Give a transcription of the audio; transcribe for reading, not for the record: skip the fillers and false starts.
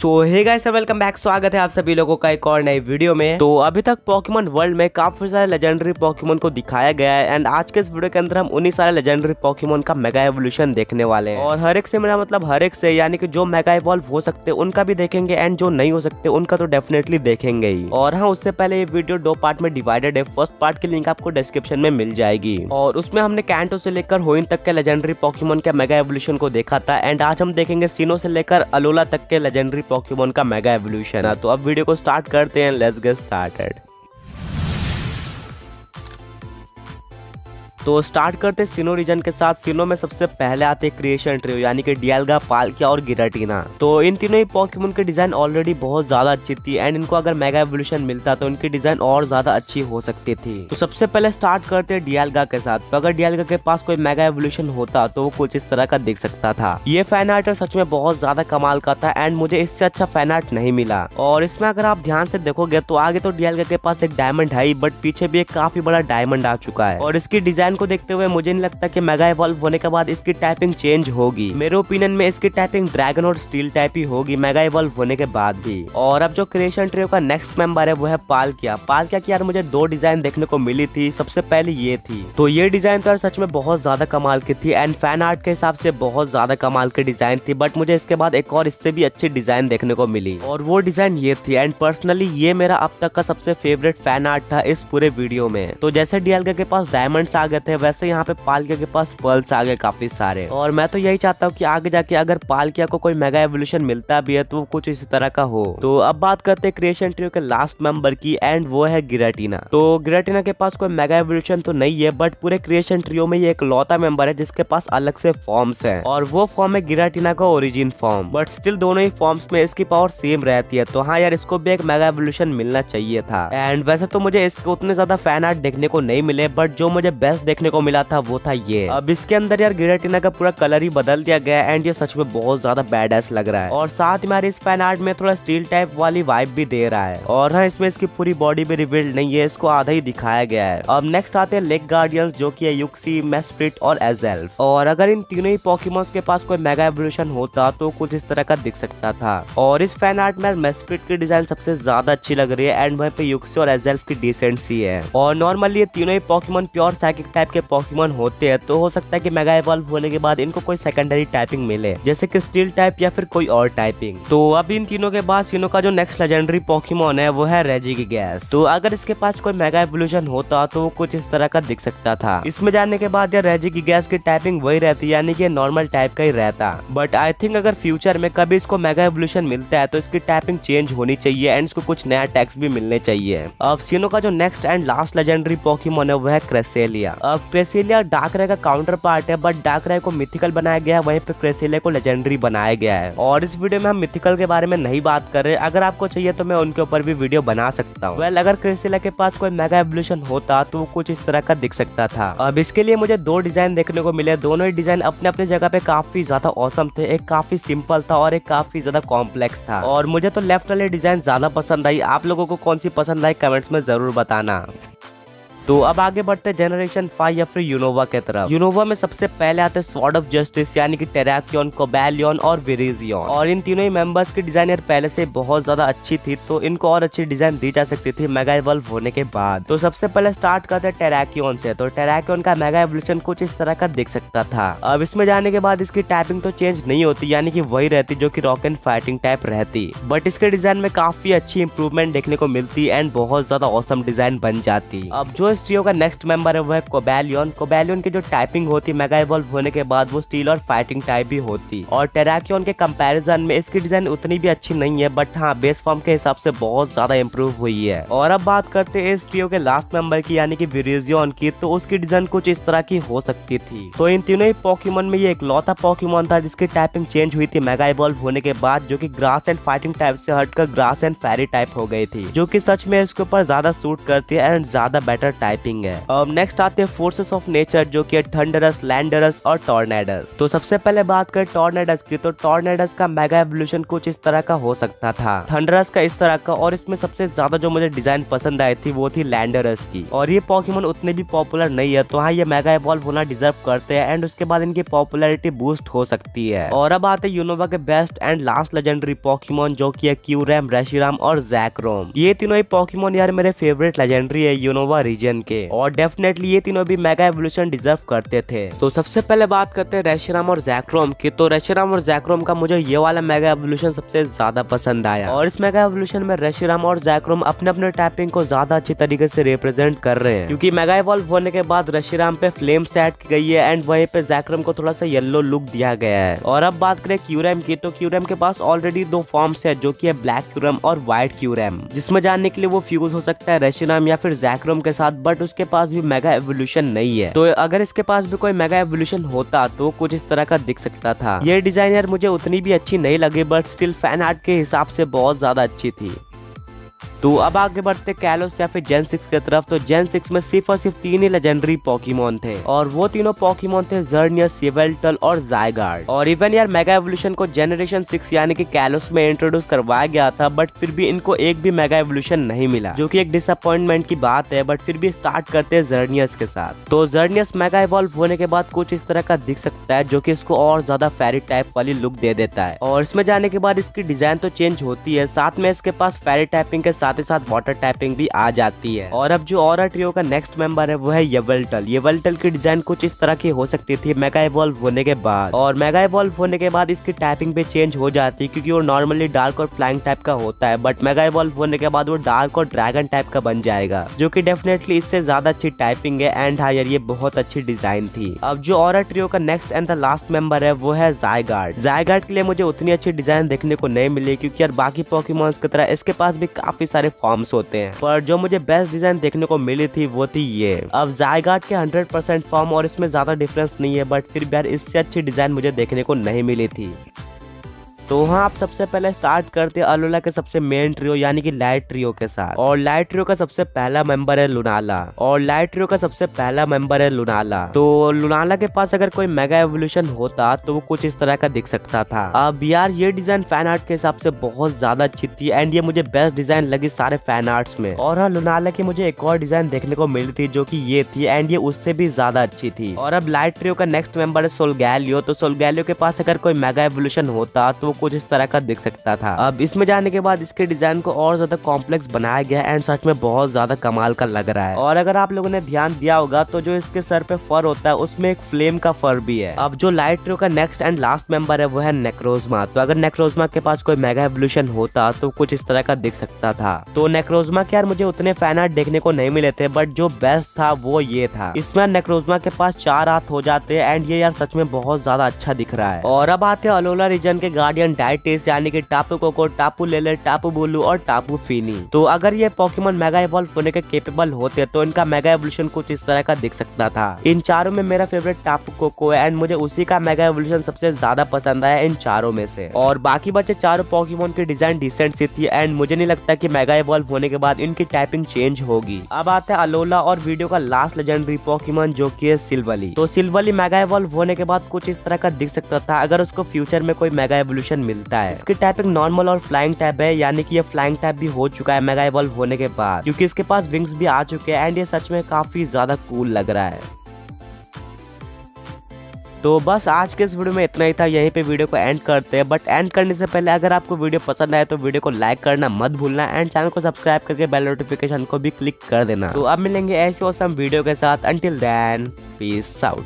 सो hey guys welcome back. स्वागत है आप सभी लोगों का एक और नई वीडियो में। तो अभी तक पोकेमॉन वर्ल्ड में काफी सारे लेजेंडरी पोकेमॉन को दिखाया गया है एंड आज के इस वीडियो के अंदर हम उन्हीं सारे लेजेंडरी पोकेमॉन का मेगा एवोल्यूशन देखने वाले हैं। और हर एक से मेरा मतलब हर एक से, यानी कि जो मेगा इवॉल्व हो सकते हैं उनका भी देखेंगे एंड जो नहीं हो सकते उनका तो डेफिनेटली देखेंगे ही। और हाँ, उससे पहले ये वीडियो 2 पार्ट में डिवाइडेड है। फर्स्ट पार्ट की लिंक आपको डिस्क्रिप्शन में मिल जाएगी और उसमें हमने कैंटो से लेकर होइन तक के लेजेंडरी पोकेमॉन के मेगा एवोल्यूशन को देखा था एंड आज हम देखेंगे सीनो से लेकर अलोला तक के लेजेंडरी पोकेमॉन का मेगा एवोल्यूशन है। तो अब वीडियो को स्टार्ट करते हैं। Let's get started. तो स्टार्ट करते सीनो रीजन के साथ। सीनो में सबसे पहले आते क्रिएशन ट्रियो, यानी कि डियालगा, पाल्किया और गिराटीना। तो इन तीनों ही पोकेमॉन की डिजाइन ऑलरेडी बहुत ज्यादा अच्छी थी एंड इनको अगर मेगा एवोल्यूशन मिलता तो इनकी डिजाइन और ज्यादा अच्छी हो सकती थी। तो सबसे पहले स्टार्ट करते डियालगा के साथ। तो अगर डियालगा के पास कोई मेगा एवोल्यूशन होता तो वो कुछ इस तरह का दिख सकता था। ये फैन आर्ट सच में बहुत ज्यादा कमाल का था एंड मुझे इससे अच्छा फैन आर्ट नहीं मिला। और इसमें अगर आप ध्यान से देखोगे तो आगे तो डियालगा के पास एक डायमंड है बट पीछे भी एक काफी बड़ा डायमंड आ चुका है। और इसकी डिजाइन को देखते हुए मुझे नहीं लगता कि मेगा इवॉल्व होने के बाद इसकी टाइपिंग चेंज होगी। मेरे ओपिनियन में इसकी टाइपिंग ड्रैगन और स्टील टाइप ही होगी मेगा इवॉल्व होने के बाद भी। और अब जो क्रिएशन ट्रियो का नेक्स्ट मेंबर है वो है पाल्किया। पाल्किया की यार मुझे 2 डिजाइन देखने को मिली थी। सबसे पहले ये थी, तो ये डिजाइन तो यार सच में बहुत ज्यादा कमाल की थी एंड फैन आर्ट के हिसाब से बहुत ज्यादा कमाल की डिजाइन थी। बट मुझे इसके बाद एक और इससे भी अच्छी डिजाइन देखने को मिली और वो डिजाइन ये थी एंड पर्सनली ये मेरा अब तक का सबसे फेवरेट फैन आर्ट था इस पूरे वीडियो में। तो जैसे डियालगा के पास डायमंड्स आ गए थे वैसे यहाँ पे पाल्किया के पास पर्ल्स आ गए काफी सारे। और मैं तो यही चाहता हूँ कि आगे जाके अगर पाल्किया को कोई मेगा एवोल्यूशन मिलता भी है तो वो कुछ इसी तरह का हो। तो अब बात करते हैं क्रिएशन ट्रियो के लास्ट मेंबर की एंड वो है गिराटीना। तो गिराटीना के पास कोई मेगा एवोल्यूशन तो नहीं है बट पूरे क्रिएशन ट्रियो में ये एक लौता मेंबर है जिसके पास अलग से फॉर्म्स है और वो फॉर्म है गिराटीना का ओरिजिन फॉर्म। बट स्टिल दोनों ही फॉर्म्स में इसकी पावर सेम रहती है। तो हाँ यार, इसको भी एक मेगा एवोल्यूशन मिलना चाहिए था। एंड वैसे तो मुझे इसके उतने ज्यादा फैन आर्ट देखने को नहीं मिले बट जो मुझे बेस्ट देखने को मिला था वो था ये। अब इसके अंदर यार गिराटीना का पूरा कलर ही बदल दिया गया एंड ये सच में बहुत ज्यादा बैडएस लग रहा है। और साथ में इस फैन आर्ट में थोड़ा स्टील टाइप वाली वाइब भी दे रहा है। और हाँ, इसमें इसकी पूरी बॉडी भी रिवील्ड नहीं है, इसको आधा ही दिखाया गया है। अब नेक्स्ट आते हैं लेग गार्डियंस, जो कि है यूक्सी, मेस्प्रिट और एजेल्फ। और अगर इन तीनों ही पोकेमॉन्स के पास कोई मेगा एवोल्यूशन होता तो कुछ इस तरह का दिख सकता था। और इस फैन आर्ट में मेस्प्रिट की डिजाइन सबसे ज्यादा अच्छी लग रही है एंड वहीं पे यूक्सी और एजेल्फ की डिसेंट सी है। और नॉर्मली ये तीनों ही पोकेमॉन प्योर साइकिक टाइप के पोकेमॉन होते हैं तो हो सकता है कि मेगा इवॉल्व होने के बाद इनको कोई सेकेंडरी टाइपिंग मिले, जैसे कि स्टील टाइप या फिर कोई और टाइपिंग। तो अब इन तीनों के बाद सीनो का जो नेक्स्ट लेजेंडरी पोकेमॉन है वो है रेजिगिगैस। तो अगर इसके पास कोई मेगा एवोल्यूशन होता तो वो कुछ इस तरह का दिख सकता था। इसमें जाने के बाद यार रेजिगिगैस की टाइपिंग वही रहती, यानी कि नॉर्मल टाइप का ही रहता। बट आई थिंक अगर फ्यूचर में कभी इसको मेगा एवोल्यूशन मिलता है तो इसकी टाइपिंग चेंज होनी चाहिए एंड इसको कुछ नया टैक्स भी मिलने चाहिए। अब सीनो का जो next and last legendary Pokemon है वो है क्रेसेलिया। अब क्रेसेलिया डार्कराय का काउंटर पार्ट है बट डार्कराय को मिथिकल बनाया गया है, वहीं पे क्रेसेलिया को लेजेंडरी बनाया गया है। और इस वीडियो में हम मिथिकल के बारे में नहीं बात कर रहे, अगर आपको चाहिए तो मैं उनके ऊपर भी वीडियो बना सकता हूँ। वेल, अगर क्रेसेलिया के पास कोई मेगा एवोल्यूशन होता तो वो कुछ इस तरह का दिख सकता था। अब इसके लिए मुझे 2 डिजाइन देखने को मिले। दोनों ही डिजाइन अपने अपने जगह पे काफी ज्यादा औसम थे। एक काफी सिंपल था और एक काफी ज्यादा कॉम्प्लेक्स था। और मुझे तो लेफ्ट वाले डिजाइन ज्यादा पसंद आई। आप लोगों को कौन सी पसंद आई कमेंट्स में जरूर बताना। तो अब आगे बढ़ते जनरेशन 5 या फिर यूनोवा के तरफ। यूनोवा में सबसे पहले आते स्वॉर्ड ऑफ जस्टिस, यानी कि टेराकियन, कोबैलियन और विरेजियन। और इन तीनों ही मेंबर्स की डिजाइन यार पहले से बहुत ज्यादा अच्छी थी तो इनको और अच्छी डिजाइन दी जा सकती थी मेगा इवॉल्व होने के बाद। तो सबसे पहले स्टार्ट करते हैं टेराकियन से। तो टेराकियन का मेगा एवोल्यूशन कुछ इस तरह का दिख सकता था। अब इसमें जाने के बाद इसकी टाइपिंग तो चेंज नहीं होती, यानी कि वही रहती जो कि रॉक एंड फाइटिंग टाइप रहती। बट इसके डिजाइन में काफी अच्छी इंप्रूवमेंट देखने को मिलती एंड बहुत ज्यादा औसम डिजाइन बन जाती। अब जो इस ट्रियो का नेक्स्ट मेंबर है वो है कोबैलियन। कोबैलियन की जो टाइपिंग होती मेगा इवॉल्व होने के बाद वो स्टील और फाइटिंग टाइप भी होती। और टेराकियन के कंपैरिजन में इसकी डिजाइन उतनी भी अच्छी नहीं है बट हाँ, बेस फॉर्म के हिसाब से बहुत ज्यादा इंप्रूव हुई है। और अब बात करते हैं इस ट्रियो के लास्ट मेंबर की, यानी कि विरेजियन की। तो उसकी डिजाइन कुछ इस तरह की हो सकती थी। तो इन तीनों ही पोकेमॉन में ये एक लौता पोकेमॉन था जिसकी टाइपिंग चेंज हुई थी मेगा इवॉल्व होने के बाद, जो कि ग्रास एंड फाइटिंग टाइप से हटकर ग्रास एंड फेरी टाइप हो गई थी, जो कि सच में इसके ऊपर ज्यादा सूट करती है एंड ज्यादा बेटर टाइपिंग है। अब नेक्स्ट आते हैं फोर्सेस ऑफ नेचर जो कि थंडरस, लैंडरस और टॉर्नेडस। तो सबसे पहले बात करें टॉर्नेडस की, तो टॉर्नेडस का मेगा एवोल्यूशन कुछ इस तरह का हो सकता था, थंडरस का इस तरह का, और इसमें सबसे ज्यादा जो मुझे डिजाइन पसंद आई थी वो थी लैंडरस की। और ये पॉकीमोन उतने भी पॉपुलर नहीं है, तो हाँ ये मेगा इवॉल्व होना डिजर्व करते हैं एंड उसके बाद इनकी पॉपुलैरिटी बूस्ट हो सकती है। और अब आते हैं यूनोवा के best and last legendary Pokemon जो कि है क्यूरैम, रेशिराम और जैकरोम। ये तीनों ही पॉकीमोन यार मेरे फेवरेट लेजेंडरी है यूनोवा रीजन के, और डेफिनेटली ये तीनों भी मेगा एवोल्यूशन डिजर्व करते थे। तो सबसे पहले बात करते हैं रेशिराम और जैकरोम की। तो रेशिराम और जैकरोम का मुझे ये वाला मेगा एवोल्यूशन सबसे ज्यादा पसंद आया, और इस मेगा एवोल्यूशन में रेशिराम और जैकरोम अपने अपने टाइपिंग को ज्यादा अच्छी तरीके से रिप्रेजेंट कर रहे हैं, क्योंकि मेगा इवॉल्व होने के बाद रेशिराम पे फ्लेम सेट की गई है एंड वहीं पे जैकरोम को थोड़ा सा येलो लुक दिया गया है। और अब बात करें क्यूरैम की, तो क्यूरैम के पास ऑलरेडी दो फॉर्म्स है जो कि है ब्लैक क्यूरैम और व्हाइट क्यूरैम, जिसमें जानने के लिए वो फ्यूज हो सकता है रेशिराम या फिर जैकरोम के साथ, बट उसके पास भी मेगा एवोल्यूशन नहीं है। तो अगर इसके पास भी कोई मेगा एवोल्यूशन होता तो कुछ इस तरह का दिख सकता था। ये डिजाइन यार मुझे उतनी भी अच्छी नहीं लगी, बट स्टिल फैन आर्ट के हिसाब से बहुत ज्यादा अच्छी थी। तो अब आगे बढ़ते कैलोस या फिर जेन 6 की तरफ। तो जेन 6 में सिर्फ और सिर्फ 3 ही लेजेंडरी पॉकीमोन थे, और वो तीनों पॉकीमोन थे जर्नियस, येवेल्टल और ज़ायगार्ड। और इवन यार मेगा एवोल्यूशन को जनरेशन 6 यानी कि कैलोस में इंट्रोड्यूस करवाया गया था, बट फिर भी इनको एक भी मेगा एवोल्यूशन नहीं मिला, जो कि एक डिसअपॉइंटमेंट की बात है। बट फिर भी स्टार्ट करते हैं जर्नियस के साथ। तो जर्नियस मेगा इवॉल्व होने के बाद कुछ इस तरह का दिख सकता है, जो कि इसको और ज्यादा फेरी टाइप वाली लुक दे देता है। और इसमें जाने के बाद इसकी डिजाइन तो चेंज होती है, साथ में इसके पास फेरी टाइपिंग के साथ ही साथ वाटर टाइपिंग भी आ जाती है। और अब जो ऑरा ट्रियो का नेक्स्ट मेंबर है वो है येवेल्टल। येवेल्टल की डिजाइन कुछ इस तरह की हो सकती थी मेगा इवॉल्व होने के बाद, और मेगा इवॉल्व होने के बाद इसकी टाइपिंग भी चेंज हो जाती है, क्योंकि वो नॉर्मली डार्क और फ्लाइंग टाइप का होता है, बट मेगा इवॉल्व होने के बाद वो डार्क और ड्रैगन टाइप का बन जाएगा, जो कि डेफिनेटली इससे ज्यादा अच्छी टाइपिंग है। एंड हाँ यार ये बहुत अच्छी डिजाइन थी। अब जो ऑरा ट्रियो का next and the last member है वो है ज़ायगार्ड। ज़ायगार्ड के लिए मुझे उतनी अच्छी डिजाइन देखने को नहीं मिली, क्योंकि यार बाकी पॉकीमॉन्स की तरह इसके पास भी काफी सारे फॉर्म्स होते हैं, पर जो मुझे बेस्ट डिजाइन देखने को मिली थी वो थी ये। अब ज़ायगार्ड के 100% फॉर्म और इसमें ज्यादा डिफरेंस नहीं है, बट फिर भी यार इससे अच्छी डिजाइन मुझे देखने को नहीं मिली थी। तो हाँ आप सबसे पहले स्टार्ट करते हैं अलोला के सबसे मेन ट्रियो यानी कि लाइट ट्रियो के साथ। और लाइट ट्रियो का सबसे पहला मेंबर है लुनाला। तो लुनाला के पास अगर कोई मेगा एवोल्यूशन होता तो वो कुछ इस तरह का दिख सकता था। अब यार ये डिजाइन फैन आर्ट के हिसाब से बहुत ज्यादा अच्छी थी, एंड ये मुझे बेस्ट डिजाइन लगी सारे फैन आर्ट्स में। और हाँ लुनाला की मुझे एक और डिजाइन देखने को मिली थी जो कि ये थी, एंड ये उससे भी ज्यादा अच्छी थी। और अब लाइट ट्रियो का नेक्स्ट मेंबर है सोलगैलियो। तो सोलगैलियो के पास अगर कोई मेगा एवोल्यूशन होता तो कुछ इस तरह का दिख सकता था। अब इसमें जाने के बाद इसके डिजाइन को और ज्यादा कॉम्प्लेक्स बनाया गया एंड सच में बहुत ज्यादा कमाल का लग रहा है। और अगर आप लोगों ने ध्यान दिया होगा तो जो इसके सर पे फर होता है उसमें एक फ्लेम का फर भी है। अब जो लाइट ट्रियो का नेक्स्ट एंड लास्ट मेंबर है वो है नेक्रोजमा। तो अगर नेक्रोजमा के पास कोई मेगा एवोल्यूशन होता तो कुछ इस तरह का दिख सकता था। तो नेक्रोजमा के यार मुझे उतने फैन आर्ट देखने को नहीं मिले थे, बट जो बेस्ट था वो ये था। इसमें नेक्रोजमा के पास 4 हाथ हो जाते हैं एंड ये यार सच में बहुत ज्यादा अच्छा दिख रहा है। और अब आते हैं अलोला रीजन के गार्डियन डाइटिस यानी कि टापू कोको, टापू लेले, टापू बुलू और टापू फीनी। तो अगर ये पॉकीमोन मेगा इवॉल्व होने के केपेबल होते तो इनका मेगा एवोल्यूशन कुछ इस तरह का दिख सकता था। इन चारों में मेरा फेवरेट टापू कोको है एंड मुझे उसी का मेगा एवोल्यूशन सबसे ज्यादा पसंद आया इन चारों में से। और बाकी बचे चारों पॉकीमोन की डिजाइन डिसेंट सी थी एंड मुझे नहीं लगता कि मेगा इवॉल्व होने के बाद इनकी टाइपिंग चेंज होगी। अब आता है अलोला और वीडियो का लास्ट लेजेंडरी पॉकीमोन जो कि है सिल्वली। तो सिल्वली मेगा इवॉल्व होने के बाद कुछ इस तरह का दिख सकता था अगर उसको फ्यूचर में कोई मेगा एवोल्यूशन मिलता है। इसकी टाइपिंग नॉर्मल और फ्लाइंग टाइप है, यानी कि ये फ्लाइंग टाइप भी हो चुका है मेगा इवॉल्व होने के बाद, क्योंकि इसके पास विंग्स भी आ चुके हैं एंड ये सच में काफी ज्यादा कूल लग रहा है। तो बस आज के इस वीडियो में इतना ही था, यहीं पे वीडियो को एंड करते हैं। बट एंड करने से पहले अगर आपको वीडियो पसंद आए तो वीडियो को लाइक करना मत भूलना एंड चैनल को सब्सक्राइब करके बेल नोटिफिकेशन को भी क्लिक कर देना। तो अब मिलेंगे ऐसे ऑसम वीडियो के साथ। Until then peace out.